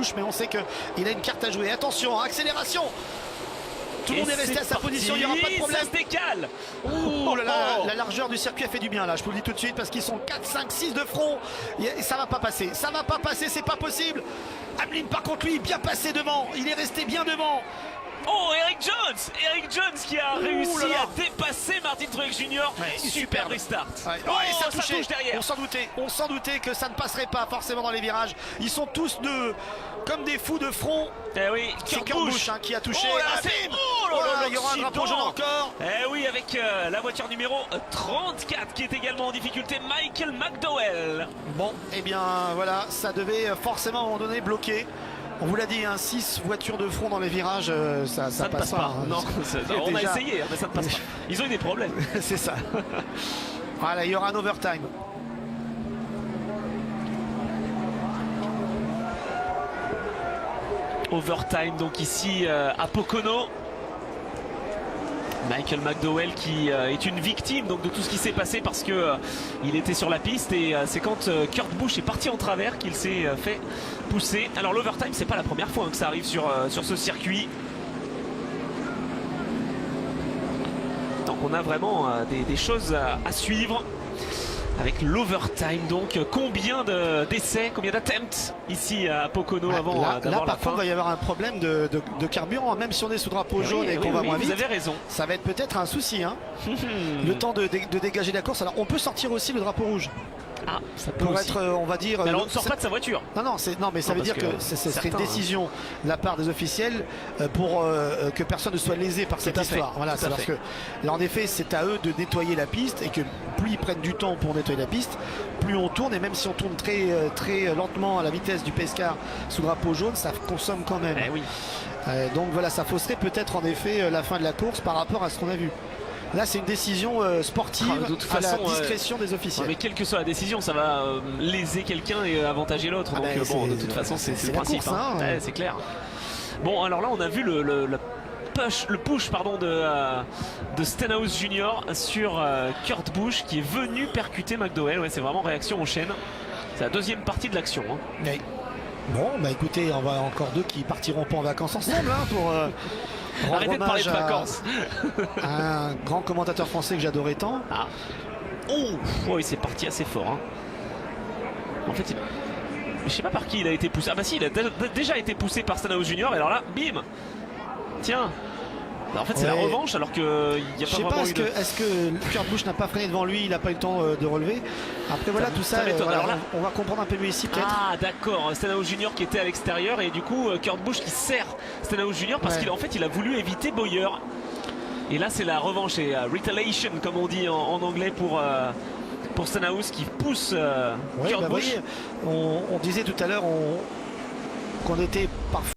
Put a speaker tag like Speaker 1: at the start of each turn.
Speaker 1: Bush, mais on sait qu'il a une carte à jouer. Attention, accélération. Tout le monde est resté à sa position, il n'y aura pas de problème.
Speaker 2: Ça se décale.
Speaker 1: Ouh là là, la largeur du circuit a fait du bien là, je vous le dis tout de suite, parce qu'ils sont 4, 5, 6 de front. Et ça va pas passer, ça va pas passer, c'est pas possible. Hamlin par contre lui, bien passé devant, il est resté bien devant.
Speaker 2: Oh, Eric Jones qui a réussi à dépasser Martin Truex Jr.
Speaker 1: Ouais,
Speaker 2: super restart.
Speaker 1: Ouais.
Speaker 2: Oh,
Speaker 1: ça
Speaker 2: touche derrière.
Speaker 1: On s'en doutait que ça ne passerait pas forcément dans les virages. Ils sont tous comme des fous de front.
Speaker 2: Eh oui,
Speaker 1: c'est Kurt Busch qui a touché.
Speaker 2: Oh là,
Speaker 1: il y aura un drapeau jaune encore.
Speaker 2: Eh oui, avec la voiture numéro 34 qui est également en difficulté, Michael McDowell.
Speaker 1: Bon, eh bien voilà, ça devait forcément à un moment donné bloquer. On vous l'a dit, 6 voitures de front dans les virages, ça
Speaker 2: ne
Speaker 1: passe
Speaker 2: pas.
Speaker 1: Hein.
Speaker 2: Non, on a essayé, mais ça ne passe pas. Ils ont eu des problèmes.
Speaker 1: C'est ça. Voilà, il y aura un overtime.
Speaker 2: Overtime donc ici à Pocono. Michael McDowell qui est une victime donc de tout ce qui s'est passé parce que il était sur la piste et c'est quand Kurt Busch est parti en travers qu'il s'est fait pousser. Alors l'overtime, c'est pas la première fois que ça arrive sur ce circuit. Donc on a vraiment des choses à suivre avec l'overtime. Donc combien d'essais, combien d'attempts ici à Pocono avant
Speaker 1: là
Speaker 2: d'avoir la
Speaker 1: par
Speaker 2: fin.
Speaker 1: contre il va y avoir un problème de carburant, même si on est sous drapeau jaune et qu'on va moins vite.
Speaker 2: Vous avez raison,
Speaker 1: ça va être peut-être un souci hein. Le temps de dégager la course. Alors on peut sortir aussi le drapeau rouge.
Speaker 2: Ah, ça peut
Speaker 1: pour
Speaker 2: aussi
Speaker 1: être, on va dire.
Speaker 2: Mais alors on ne sort pas de sa voiture.
Speaker 1: Non, mais ça veut dire que ce serait une décision de la part des officiels pour que personne ne soit lésé par cette histoire. Voilà, c'est parce que là en effet c'est à eux de nettoyer la piste et que plus ils prennent du temps pour nettoyer la piste, plus on tourne, et même si on tourne très lentement à la vitesse du Pescar sous drapeau jaune, ça consomme quand même.
Speaker 2: Eh oui.
Speaker 1: Donc voilà, ça fausserait peut-être en effet la fin de la course par rapport à ce qu'on a vu. Là, c'est une décision sportive à la discrétion des officiels.
Speaker 2: Mais quelle que soit la décision, ça va léser quelqu'un et avantager l'autre. Donc bon, de toute façon, c'est le principe.
Speaker 1: Course, hein.
Speaker 2: Ouais, c'est clair. Bon, alors là, on a vu le push pardon, de Stenhouse Jr. sur Kurt Busch qui est venu percuter McDowell. Ouais, c'est vraiment réaction en chaîne. C'est la deuxième partie de l'action. Hein.
Speaker 1: Oui. Bon, bah écoutez, on va encore deux qui partiront pas en vacances ensemble hein, pour.
Speaker 2: Arrêtez de parler de vacances.
Speaker 1: Un grand commentateur français que j'adorais tant.
Speaker 2: Ah. Oh, oui, c'est parti assez fort. Hein. En fait, je sais pas par qui il a été poussé. Ah bah si, il a déjà été poussé par Stenhouse Jr. Et alors là, bim. Tiens. En fait, c'est la revanche alors qu'il n'y a pas vraiment eu de...
Speaker 1: Est-ce que Kurt Busch n'a pas freiné devant lui, il n'a pas eu le temps de relever. Après voilà, tout ça, voilà, là, on va comprendre un peu mieux ici peut-être.
Speaker 2: Ah d'accord, Stenhouse Jr. qui était à l'extérieur et du coup Kurt Busch qui sert Stenhouse Jr. parce qu'en fait il a voulu éviter Bowyer. Et là c'est la revanche et retaliation comme on dit en anglais pour Stenhouse qui pousse Kurt Busch.
Speaker 1: On disait tout à l'heure qu'on était parfois